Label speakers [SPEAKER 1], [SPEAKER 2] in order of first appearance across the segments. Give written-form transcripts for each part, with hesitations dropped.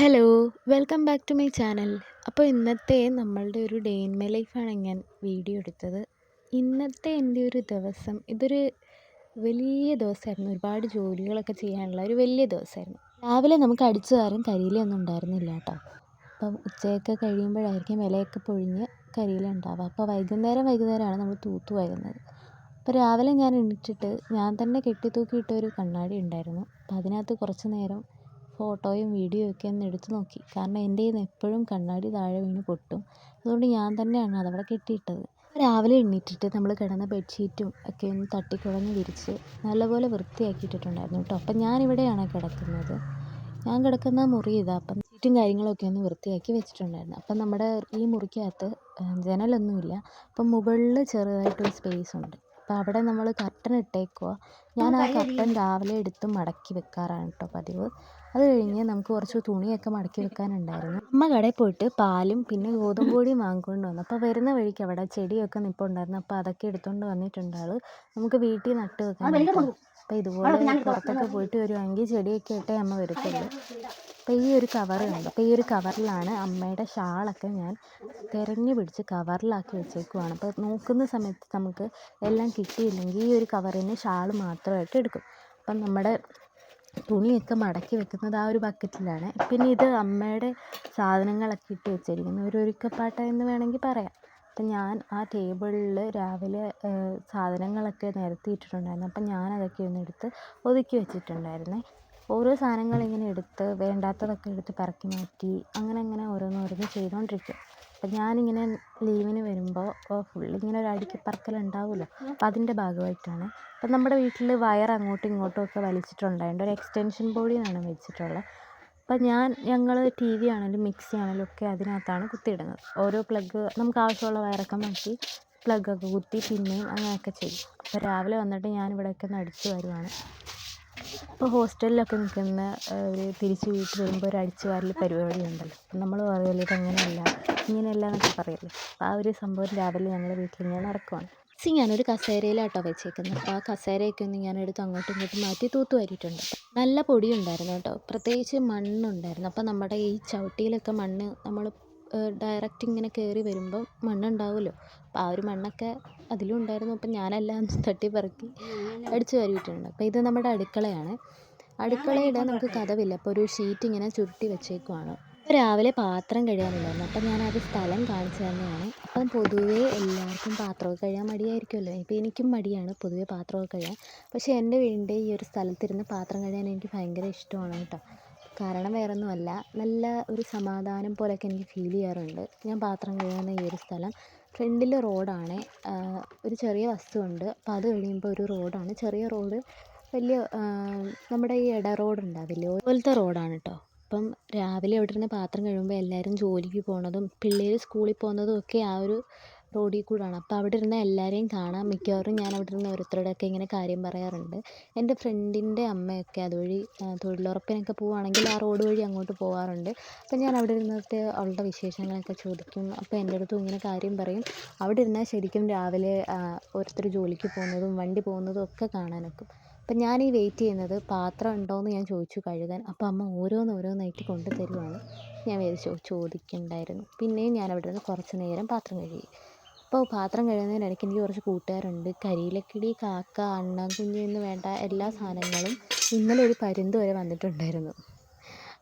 [SPEAKER 1] Hello, welcome back to my channel. അപ്പോൾ ഇന്നത്തെ നമ്മളുടെ ഒരു ഡേ ഇൻ മൈ ലൈഫാണ് ഞാൻ വീഡിയോ എടുത്തത്. ഇന്നത്തെ എൻ്റെ ഒരു ദിവസം ഇതൊരു വലിയ ദിവസമായിരുന്നു. ഒരുപാട് ജോലികളൊക്കെ ചെയ്യാനുള്ള ഒരു വലിയ ദിവസമായിരുന്നു. രാവിലെ നമുക്ക് അടിച്ചു വാരാൻ കരിയിലൊന്നും ഉണ്ടായിരുന്നില്ല കേട്ടോ. അപ്പം ഉച്ചയൊക്കെ കഴിയുമ്പോഴായിരിക്കും ഇലയൊക്കെ പൊഴിഞ്ഞ് കരിയില ഉണ്ടാവുക. അപ്പോൾ വൈകുന്നേരമാണ് നമ്മൾ തൂത്ത് വരുന്നത്. അപ്പോൾ രാവിലെ ഞാൻ എണീറ്റിട്ട് ഞാൻ തന്നെ കെട്ടിത്തൂക്കിയിട്ട ഒരു കണ്ണാടി ഉണ്ടായിരുന്നു. അപ്പോൾ അതിനകത്ത് കുറച്ച് നേരം ഫോട്ടോയും വീഡിയോയും ഒക്കെ ഒന്ന് എടുത്ത് നോക്കി. കാരണം എൻ്റെ കയ്യിൽ നിന്ന് എപ്പോഴും കണ്ണാടി താഴെ വീണ് പൊട്ടും. അതുകൊണ്ട് ഞാൻ തന്നെയാണ് അതവിടെ കെട്ടിയിട്ടത്. രാവിലെ എണീറ്റിട്ട് നമ്മൾ കിടന്ന ബെഡ്ഷീറ്റും ഒക്കെ ഒന്ന് തട്ടിക്കുടഞ്ഞ് വിരിച്ച് നല്ലപോലെ വൃത്തിയാക്കിയിട്ടിട്ടുണ്ടായിരുന്നു കേട്ടോ. അപ്പം ഞാനിവിടെയാണ് കിടക്കുന്നത്. ഞാൻ കിടക്കുന്ന മുറി ഇതാ. അപ്പം ഷീറ്റും കാര്യങ്ങളൊക്കെ ഒന്ന് വൃത്തിയാക്കി വെച്ചിട്ടുണ്ടായിരുന്നു. അപ്പം നമ്മുടെ ഈ മുറിക്കകത്ത് ജനലൊന്നുമില്ല. അപ്പം മുകളിൽ ചെറുതായിട്ടൊരു സ്പേസ് ഉണ്ട്. അപ്പോൾ അവിടെ നമ്മൾ കർട്ടൻ ഇട്ടേക്കുക. ഞാൻ ആ കർട്ടൻ രാവിലെ എടുത്ത് മടക്കി വെക്കാറാണ് കേട്ടോ പതിവ്. അത് കഴിഞ്ഞ് നമുക്ക് കുറച്ച് തുണിയൊക്കെ മടക്കി വെക്കാനുണ്ടായിരുന്നു. അമ്മ കടയിൽ പോയിട്ട് പാലും പിന്നെ ഗോതമ്പ് പൊടിയും വാങ്ങിക്കൊണ്ട് വന്നു. അപ്പോൾ വരുന്ന വഴിക്ക് അവിടെ ചെടിയൊക്കെ നിൽപ്പുണ്ടായിരുന്നു. അപ്പോൾ അതൊക്കെ എടുത്തുകൊണ്ട് വന്നിട്ടുണ്ട് ആൾ. നമുക്ക് വീട്ടിൽ നട്ട് വെക്കാനായിട്ട്. അപ്പോൾ ഇതുപോലെ പുറത്തൊക്കെ പോയിട്ട് വരുവാണെങ്കിൽ ചെടിയൊക്കെ ഇട്ടേ അമ്മ വരത്തുള്ളൂ. അപ്പോൾ ഈ ഒരു കവർ കണ്ടു. അപ്പോൾ ഈ ഒരു കവറിലാണ് അമ്മയുടെ ഷാളൊക്കെ ഞാൻ തിരഞ്ഞു പിടിച്ച് കവറിലാക്കി വെച്ചേക്കുവാണ്. അപ്പോൾ നോക്കുന്ന സമയത്ത് നമുക്ക് എല്ലാം കിട്ടിയില്ലെങ്കിൽ ഈ ഒരു കവറിന് ഷാൾ മാത്രമായിട്ട് എടുക്കും. അപ്പം നമ്മുടെ തുണിയൊക്കെ മടക്കി വെക്കുന്നത് ആ ഒരു ബക്കറ്റിലാണ്. പിന്നെ ഇത് അമ്മയുടെ സാധനങ്ങളൊക്കെ ഇട്ട് വെച്ചിരിക്കുന്നു. ഒരു ഒരുക്കപ്പാട്ട എന്ന് വേണമെങ്കിൽ പറയാം. അപ്പം ഞാൻ ആ ടേബിളിൽ രാവിലെ സാധനങ്ങളൊക്കെ നിരത്തിയിട്ടിട്ടുണ്ടായിരുന്നു. അപ്പം ഞാനതൊക്കെ ഒന്ന് എടുത്ത് ഒതുക്കി വെച്ചിട്ടുണ്ടായിരുന്നേ. ഓരോ സാധനങ്ങളിങ്ങനെ എടുത്ത് വേണ്ടാത്തതൊക്കെ എടുത്ത് പറക്കി മാറ്റി അങ്ങനെ ഓരോന്ന് ചെയ്തുകൊണ്ടിരിക്കും. അപ്പം ഞാനിങ്ങനെ ലീവിന് വരുമ്പോൾ ഫുള്ളിങ്ങനെ ഒരു അടുക്കിപ്പറക്കലുണ്ടാവുമല്ലോ. അപ്പം അതിൻ്റെ ഭാഗമായിട്ടാണ്. അപ്പം നമ്മുടെ വീട്ടിൽ വയർ അങ്ങോട്ടും ഇങ്ങോട്ടും ഒക്കെ വലിച്ചിട്ടുണ്ടായതുകൊണ്ട് ഒരു എക്സ്റ്റൻഷൻ ബോർഡിനാണ് വെച്ചിട്ടുള്ളത്. അപ്പം ഞങ്ങൾ ടി വി ആണെങ്കിലും മിക്സി ആണെങ്കിലും ഒക്കെ അതിനകത്താണ് കുത്തിയിടുന്നത്. ഓരോ പ്ലഗ് നമുക്ക് ആവശ്യമുള്ള വയറൊക്കെ മാറ്റി പ്ലഗൊക്കെ കുത്തി പിന്നെയും അങ്ങനെയൊക്കെ ചെയ്യും. അപ്പോൾ രാവിലെ വന്നിട്ട് ഞാനിവിടെയൊക്കെ ഒന്ന് അടിച്ചു വരുവാണ്. ഇപ്പോൾ ഹോസ്റ്റലിലൊക്കെ നിൽക്കുന്ന ഒരു തിരിച്ച് വീട്ടിൽ വരുമ്പോൾ ഒരു അടിച്ചു വാരൽ പരിപാടി ഉണ്ടല്ലോ. അപ്പം നമ്മൾ പറയുമല്ലോ ഇങ്ങനെയല്ല എന്നൊക്കെ പറയല്ലോ. അപ്പോൾ ആ ഒരു സംഭവം രാവിലെ ഞങ്ങളുടെ വീട്ടിലിങ്ങനെ നടക്കുവാണ്. ഞാനൊരു കസേരയിലാട്ടോ വെച്ചേക്കുന്നത്. അപ്പോൾ ആ കസേരയൊക്കെ ഒന്ന് ഞാനെടുത്ത് അങ്ങോട്ടും ഇങ്ങോട്ടും മാറ്റി തൂത്ത് വാരിയിട്ടുണ്ട്. നല്ല പൊടി ഉണ്ടായിരുന്നു കേട്ടോ. പ്രത്യേകിച്ച് മണ്ണുണ്ടായിരുന്നു. അപ്പോൾ നമ്മുടെ ഈ ചവിട്ടിയിലൊക്കെ മണ്ണ് നമ്മൾ ഡയറക്റ്റ് ഇങ്ങനെ കയറി വരുമ്പം മണ്ണുണ്ടാവുമല്ലോ. അപ്പോൾ ആ ഒരു മണ്ണൊക്കെ അതിലും ഉണ്ടായിരുന്നു. അപ്പം ഞാനെല്ലാം തട്ടിപ്പറക്കി അടിച്ചു വാരിയിട്ടുണ്ട്. അപ്പോൾ ഇത് നമ്മുടെ അടുക്കളയാണ്. അടുക്കളയുടെ നമുക്ക് കതവില്ല. അപ്പോൾ ഒരു ഷീറ്റ് ഇങ്ങനെ ചുരുട്ടി വെച്ചേക്കുവാണ്. അപ്പോൾ രാവിലെ പാത്രം കഴുകാനുണ്ടായിരുന്നു. അപ്പം ഞാനത് സ്ഥലം കാണിച്ചു തന്നെയാണ്. അപ്പം പൊതുവേ എല്ലാവർക്കും പാത്രമൊക്കെ കഴുകാൻ മടിയായിരിക്കുമല്ലോ. ഇപ്പോൾ എനിക്കും മടിയാണ് പൊതുവേ പാത്രമൊക്കെ കഴുകാൻ. പക്ഷേ എൻ്റെ വീടിൻ്റെ ഈ ഒരു സ്ഥലത്തിരുന്ന് പാത്രം കഴുകാൻ എനിക്ക് ഭയങ്കര ഇഷ്ടമാണ് കേട്ടോ. കാരണം വേറൊന്നുമല്ല, നല്ല ഒരു സമാധാനം പോലെയൊക്കെ എനിക്ക് ഫീൽ ചെയ്യാറുണ്ട് ഞാൻ പാത്രം കഴുകുന്ന ഈ ഒരു സ്ഥലം. ഫ്രണ്ടിൽ റോഡാണ്. ഒരു ചെറിയ വസ്തുവുണ്ട്. അപ്പോൾ അത് കഴിയുമ്പോൾ ഒരു റോഡാണ്. ചെറിയ റോഡ് വലിയ നമ്മുടെ ഈ ഇട റോഡുണ്ടാവില്ലേ, അതുപോലത്തെ റോഡാണ് കേട്ടോ. അപ്പം രാവിലെ അവിടെ ഇരുന്ന് പാത്രം കഴുകുമ്പോൾ എല്ലാവരും ജോലിക്ക് പോകുന്നതും പിള്ളേർ സ്കൂളിൽ പോകുന്നതും ഒക്കെ ആ ഒരു റോഡിൽ കൂടാണ്. അപ്പോൾ അവിടെ ഇരുന്ന് എല്ലാവരെയും കാണാം. മിക്കവാറും ഞാൻ അവിടെ ഇരുന്ന് ഓരോരുത്തരോടൊക്കെ ഇങ്ങനെ കാര്യം പറയാറുണ്ട്. എൻ്റെ ഫ്രണ്ടിൻ്റെ അമ്മയൊക്കെ അതുവഴി തൊഴിലുറപ്പിനൊക്കെ പോവുകയാണെങ്കിൽ ആ റോഡ് വഴി അങ്ങോട്ട് പോകാറുണ്ട്. അപ്പം ഞാൻ അവിടെ ഇരുന്നിട്ട് അവളുടെ വിശേഷങ്ങളൊക്കെ ചോദിക്കും. അപ്പോൾ എൻ്റെ അടുത്തും ഇങ്ങനെ കാര്യം പറയും. അവിടെ ഇരുന്നാൽ ശരിക്കും രാവിലെ ഓരോരുത്തർ ജോലിക്ക് പോകുന്നതും വണ്ടി പോകുന്നതും ഒക്കെ കാണാനൊക്കും. അപ്പം ഞാൻ ഈ വെയിറ്റ് ചെയ്യുന്നത് പാത്രം ഉണ്ടോയെന്ന് ഞാൻ ചോദിച്ചു കഴുകാൻ. അപ്പോൾ അമ്മ ഓരോന്നായിട്ട് കൊണ്ട് തരുവാണ്. ഞാൻ ചോദിക്കണ്ടായിരുന്നു. പിന്നെയും ഞാൻ അവിടെ നിന്ന് കുറച്ച് നേരം പാത്രം കഴുകി. അപ്പോൾ പാത്രം കഴുകുന്നതിനിടയ്ക്ക് എനിക്ക് കുറച്ച് കൂട്ടുകാരുണ്ട്. കരിയിലക്കിളി, കാക്ക, അണ്ണാൻകുഞ്ഞ് എന്ന് വേണ്ട എല്ലാ സാധനങ്ങളും. ഇന്നലെ ഒരു പരുന്ത് വരെ വന്നിട്ടുണ്ടായിരുന്നു.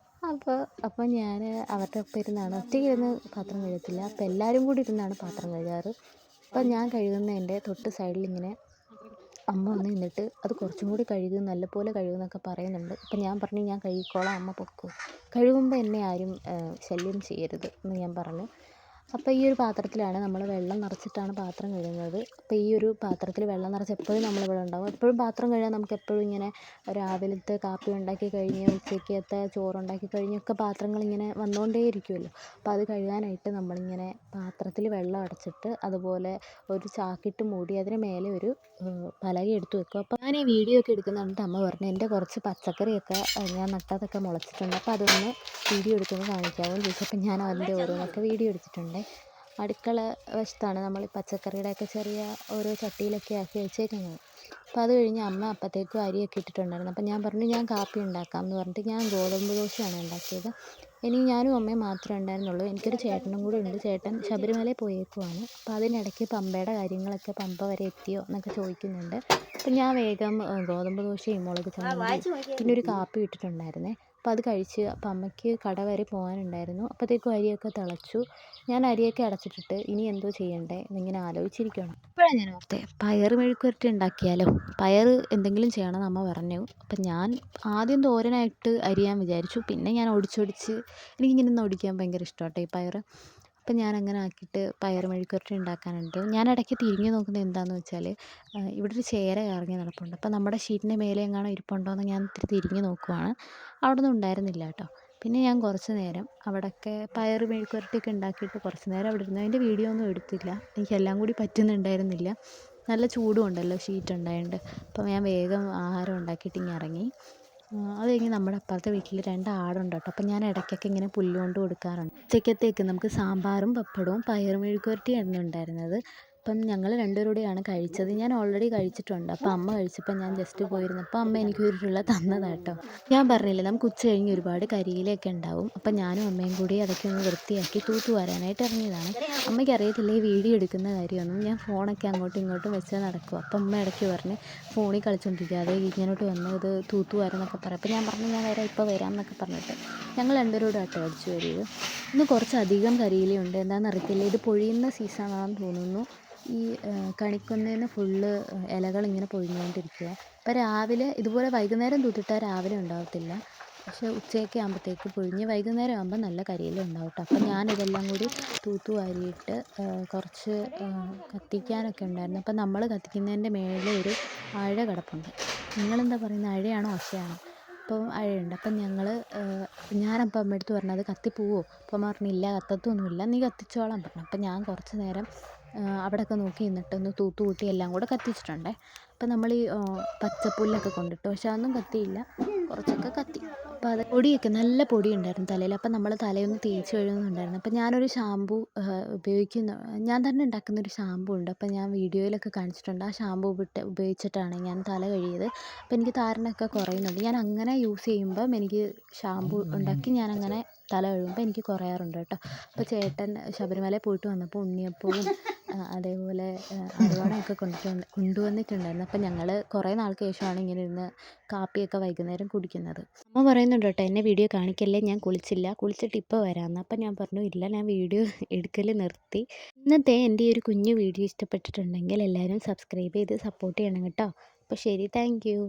[SPEAKER 1] അപ്പോൾ ഞാൻ അവരുടെ ഒപ്പം ഇരുന്നാണ്, ഒറ്റയ്ക്ക് ഇരുന്ന് പാത്രം കഴുകത്തില്ല. അപ്പോൾ എല്ലാവരും കൂടി ഇരുന്നാണ് പാത്രം കഴുകാറ്. അപ്പം ഞാൻ കഴുകുന്നതിൻ്റെ തൊട്ട് സൈഡിൽ ഇങ്ങനെ അമ്മ വന്ന് നിന്നിട്ട് അത് കുറച്ചും കൂടി കഴുകും, നല്ലപോലെ കഴുകുമെന്നൊക്കെ പറയുന്നുണ്ട്. അപ്പം ഞാൻ പറഞ്ഞു ഞാൻ കഴുകിക്കോളാം, അമ്മ പൊക്കോ, കഴുകുമ്പോൾ എന്നെ ആരും ശല്യം ചെയ്യരുത് എന്ന് ഞാൻ പറഞ്ഞു. അപ്പോൾ ഈ ഒരു പാത്രത്തിലാണ് നമ്മൾ വെള്ളം നിറച്ചിട്ടാണ് പാത്രം കഴുകുന്നത്. അപ്പോൾ ഈ ഒരു പാത്രത്തിൽ വെള്ളം നിറച്ച് എപ്പോഴും നമ്മളിവിടെ ഉണ്ടാകും. എപ്പോഴും പാത്രം കഴുകാൻ നമുക്ക് എപ്പോഴും ഇങ്ങനെ രാവിലത്തെ കാപ്പി ഉണ്ടാക്കി കഴിഞ്ഞ് ഉച്ചയ്ക്കത്തെ ചോറുണ്ടാക്കി കഴിഞ്ഞൊക്കെ പാത്രങ്ങളിങ്ങനെ വന്നുകൊണ്ടേ ഇരിക്കുമല്ലോ. അപ്പോൾ അത് കഴുകാനായിട്ട് നമ്മളിങ്ങനെ പാത്രത്തിൽ വെള്ളം അടച്ചിട്ട് അതുപോലെ ഒരു ചാക്കിട്ട് മൂടി അതിന് മേലെ ഒരു പലക എടുത്ത് വെക്കും. അപ്പോൾ ഞാൻ ഈ വീഡിയോ ഒക്കെ എടുക്കുന്ന കണ്ടിട്ട് അമ്മ പറഞ്ഞു എൻ്റെ കുറച്ച് പച്ചക്കറിയൊക്കെ ഞാൻ നട്ടതൊക്കെ മുളച്ചിട്ടുണ്ട്, അപ്പോൾ അതൊന്ന് വീഡിയോ എടുത്തൊന്ന് കാണിക്കാമോ എന്ന് ചോദിച്ചപ്പോൾ ഞാൻ അതിൻ്റെ ഓരോന്നൊക്കെ വീഡിയോ എടുത്തിട്ടുണ്ട്. അടുക്കള വശത്താണ് നമ്മൾ ഈ പച്ചക്കറിയുടെയൊക്കെ ചെറിയ ഓരോ ചട്ടിയിലൊക്കെ ആക്കി വെച്ചേക്കുന്നത്. അപ്പോൾ അത് കഴിഞ്ഞ് അമ്മ അപ്പോഴത്തേക്കും അരിയൊക്കെ ഇട്ടിട്ടുണ്ടായിരുന്നു. അപ്പോൾ ഞാൻ പറഞ്ഞു ഞാൻ കാപ്പി ഉണ്ടാക്കാം എന്ന് പറഞ്ഞിട്ട് ഞാൻ ഗോതമ്പ് ദോശയാണ് ഉണ്ടാക്കിയത്. ഇനി ഞാനും അമ്മയും മാത്രമേ ഉണ്ടായിരുന്നുള്ളൂ. എനിക്കൊരു ചേട്ടനും കൂടെ ഉണ്ട്. ചേട്ടൻ ശബരിമലയിൽ പോയേക്കുവാണ്. അപ്പോൾ അതിനിടയ്ക്ക് പമ്പയുടെ കാര്യങ്ങളൊക്കെ പമ്പ വരെ എത്തിയോ എന്നൊക്കെ ചോദിക്കുന്നുണ്ട്. അപ്പം ഞാൻ വേഗം ഗോതമ്പ് ദോശയും മുളക് ചമ്മന്തിയും പിന്നെ ഒരു കാപ്പി ഇട്ടിട്ടുണ്ടായിരുന്നേ. അപ്പോൾ അത് കഴിച്ച് അപ്പം അമ്മയ്ക്ക് കട വരെ പോകാനുണ്ടായിരുന്നു. അപ്പോഴത്തേക്കും അരിയൊക്കെ തിളച്ചു. ഞാൻ അരിയൊക്കെ അടച്ചിട്ടിട്ട് ഇനി എന്തോ ചെയ്യണ്ടേ എന്നിങ്ങനെ ആലോചിച്ചിരിക്കുകയാണ്. അപ്പോഴാണ് ഞാൻ ഓർത്തേ പയർ മെഴുക്കുവരട്ടി ഉണ്ടാക്കിയാലോ, പയർ എന്തെങ്കിലും ചെയ്യണമെന്ന് അമ്മ പറഞ്ഞു. അപ്പം ഞാൻ ആദ്യം തോരനായിട്ട് അരിയാൻ വിചാരിച്ചു. പിന്നെ ഞാൻ ഒടിച്ചൊടിച്ച് എനിക്കിങ്ങനെ ഒന്ന് ഒടിക്കാൻ ഭയങ്കര ഇഷ്ടമാട്ടോ ഈ പയർ. അപ്പം ഞാൻ അങ്ങനെ ആക്കിയിട്ട് പയർ മെഴുക്കുവരട്ടി ഉണ്ടാക്കാനുണ്ട്. ഞാൻ ഇടയ്ക്ക് തിരിഞ്ഞ് നോക്കുന്നത് എന്താണെന്ന് വെച്ചാൽ ഇവിടെ ഒരു ചേര ഇറങ്ങി നടപ്പുണ്ട്. അപ്പം നമ്മുടെ ഷീറ്റിൻ്റെ മേലെ എങ്ങാനും ഇരിപ്പുണ്ടോ എന്ന് ഞാൻ ഇത്തിരി തിരിഞ്ഞ് നോക്കുവാണ്. അവിടെ ഒന്നും ഉണ്ടായിരുന്നില്ല കേട്ടോ. പിന്നെ ഞാൻ കുറച്ച് നേരം അവിടെയൊക്കെ പയർ മെഴുക്കുവരട്ടിയൊക്കെ ഉണ്ടാക്കിയിട്ട് കുറച്ച് നേരം അവിടെ ഇരുന്നു. അതിൻ്റെ വീഡിയോ ഒന്നും എടുത്തില്ല, എനിക്കെല്ലാം കൂടി പറ്റുന്നുണ്ടായിരുന്നില്ല. നല്ല ചൂടും ഉണ്ടല്ലോ ഷീറ്റ് ഉണ്ടായതുകൊണ്ട്. അപ്പം ഞാൻ വേഗം ആഹാരം ഉണ്ടാക്കിയിട്ട് ഇങ്ങനെ ഇറങ്ങി. അത് കഴിഞ്ഞ് നമ്മുടെ അപ്പുറത്തെ വീട്ടിൽ 2 ആടുണ്ട് കേട്ടോ. അപ്പം ഞാൻ ഇടയ്ക്കൊക്കെ ഇങ്ങനെ പുല്ല് കൊണ്ട് കൊടുക്കാറുണ്ട്. ഉച്ചക്കത്തേക്ക് നമുക്ക് സാമ്പാറും പപ്പടവും പയർ മെഴുക്കുവരട്ടിയായിരുന്നു ഉണ്ടായിരുന്നത്. അപ്പം ഞങ്ങൾ 2 പേരും കൂടിയാണ് കഴിച്ചത്. ഞാൻ ഓൾറെഡി കഴിച്ചിട്ടുണ്ട്. അപ്പം അമ്മ കഴിച്ചപ്പോൾ ഞാൻ ജസ്റ്റ് പോയിരുന്നപ്പോൾ അമ്മ എനിക്ക് ഉരുള തന്നതാണ് കേട്ടോ. ഞാൻ പറഞ്ഞില്ലേ നമുക്ക് ഉച്ച കഴിഞ്ഞ് ഒരുപാട് കരിയിലയൊക്കെ ഉണ്ടാവും. അപ്പം ഞാനും അമ്മയും കൂടി അതൊക്കെ ഒന്ന് വൃത്തിയാക്കി തൂത്തുവാരാനായിട്ട് ഇറങ്ങിയതാണ്. അമ്മയ്ക്ക് അറിയത്തില്ല ഈ വീഡിയോ എടുക്കുന്ന കാര്യമൊന്നും. ഞാൻ ഫോണൊക്കെ അങ്ങോട്ടും ഇങ്ങോട്ടും വെച്ച് നടക്കും. അപ്പം അമ്മ ഇടയ്ക്ക് പറഞ്ഞ് ഫോണിൽ കളിച്ചുകൊണ്ടിരിക്കാതെ ഇങ്ങോട്ട് വന്ന് ഇത് തൂത്തുവാരെന്നൊക്കെ പറയും. അപ്പം ഞാൻ പറഞ്ഞു ഞാൻ വരാം, ഇപ്പോൾ വരാം എന്നൊക്കെ പറഞ്ഞിട്ട് ഞങ്ങൾ 2 പേരും കൂടെ ആട്ടോ അടിച്ചു വരികയും. ഇന്ന് കുറച്ചധികം കരിയിലയുണ്ട്. എന്താണെന്ന് അറിയത്തില്ല, ഇത് പൊഴിയുന്ന സീസണാണെന്ന് തോന്നുന്നു. ഈ കണിക്കൊന്നേന്ന് ഫുള്ള് ഇലകളിങ്ങനെ പൊഴിഞ്ഞുകൊണ്ടിരിക്കുക. അപ്പോൾ രാവിലെ ഇതുപോലെ വൈകുന്നേരം തൂത്തിട്ടാൽ രാവിലെ ഉണ്ടാകത്തില്ല. പക്ഷേ ഉച്ചയൊക്കെ ആകുമ്പോഴത്തേക്ക് പൊഴിഞ്ഞ് വൈകുന്നേരം ആകുമ്പോൾ നല്ല കരിയില ഉണ്ടാവും കേട്ടോ. അപ്പം ഞാനിതെല്ലാം കൂടി തൂത്തുവാരിയിട്ട് കുറച്ച് കത്തിക്കാനൊക്കെ ഉണ്ടായിരുന്നു. അപ്പം നമ്മൾ കത്തിക്കുന്നതിൻ്റെ മേലെ ഒരു അഴ കിടപ്പുണ്ട്. നിങ്ങളെന്താ പറയുന്നത്, അഴയാണോ ഒച്ചയാണോ? അപ്പം അഴയുണ്ട്. അപ്പം ഞാനപ്പം അമ്മയടുത്ത് പറഞ്ഞു അത് കത്തിപ്പോവോ? അപ്പം അമ്മ പറഞ്ഞു ഇല്ല കത്തത്തൊന്നുമില്ല, നീ കത്തിച്ചോളാൻ പറഞ്ഞു. അപ്പം ഞാൻ കുറച്ച് നേരം അവിടെയൊക്കെ നോക്കി നിന്നിട്ടൊന്ന് തൂത്തുകൂട്ടി എല്ലാം കൂടെ കത്തിച്ചിട്ടുണ്ടേ. അപ്പം നമ്മൾ ഈ പച്ചപ്പുല്ലൊക്കെ കൊണ്ടിട്ടു, പക്ഷെ അതൊന്നും കത്തിയില്ല, കുറച്ചൊക്കെ കത്തി. അപ്പോൾ അത് പൊടിയൊക്കെ നല്ല പൊടി ഉണ്ടായിരുന്നു തലയിൽ. അപ്പം നമ്മൾ തലയൊന്ന് തേച്ച് കഴുകുന്നുണ്ടായിരുന്നു. അപ്പം ഞാനൊരു ഷാമ്പു ഞാൻ തന്നെ ഉണ്ടാക്കുന്നൊരു ഷാമ്പു ഉണ്ട്. അപ്പം ഞാൻ വീഡിയോയിലൊക്കെ കാണിച്ചിട്ടുണ്ട്. ആ ഷാമ്പു ഉപയോഗിച്ചിട്ടാണ് ഞാൻ തല കഴുകിയത്. അപ്പം എനിക്ക് താരനൊക്കെ കുറയുന്നുണ്ട്. ഞാൻ അങ്ങനെ യൂസ് ചെയ്യുമ്പം എനിക്ക് ഷാമ്പു ഉണ്ടാക്കി ഞാനങ്ങനെ തല കഴുകുമ്പോൾ എനിക്ക് കുറയാറുണ്ട് കേട്ടോ. അപ്പോൾ ചേട്ടൻ ശബരിമലയിൽ പോയിട്ട് വന്നപ്പോൾ ഉണ്ണിയപ്പവും അതേപോലെ അരവണയൊക്കെ കൊണ്ടുവന്നിട്ടുണ്ടായിരുന്നു. അപ്പം ഞങ്ങൾ കുറേ നാൾക്ക് ശേഷമാണ് ഇങ്ങനെ ഇരുന്ന് കാപ്പിയൊക്കെ വൈകുന്നേരം കുടിക്കുന്നത്. അമ്മ പറയുന്നുണ്ട് കേട്ടോ എന്നെ വീഡിയോ കാണിക്കല്ലേ, ഞാൻ കുളിച്ചില്ല, കുളിച്ചിട്ട് ഇപ്പോൾ വരാമെന്ന്. അപ്പം ഞാൻ പറഞ്ഞു ഇല്ല, ഞാൻ വീഡിയോ എടുക്കൽ നിർത്തി. ഇന്നത്തെ എൻ്റെ ഈ ഒരു കുഞ്ഞു വീഡിയോ ഇഷ്ടപ്പെട്ടിട്ടുണ്ടെങ്കിൽ എല്ലാവരും സബ്സ്ക്രൈബ് ചെയ്ത് സപ്പോർട്ട് ചെയ്യണം കേട്ടോ. അപ്പോൾ ശരി, താങ്ക് യു.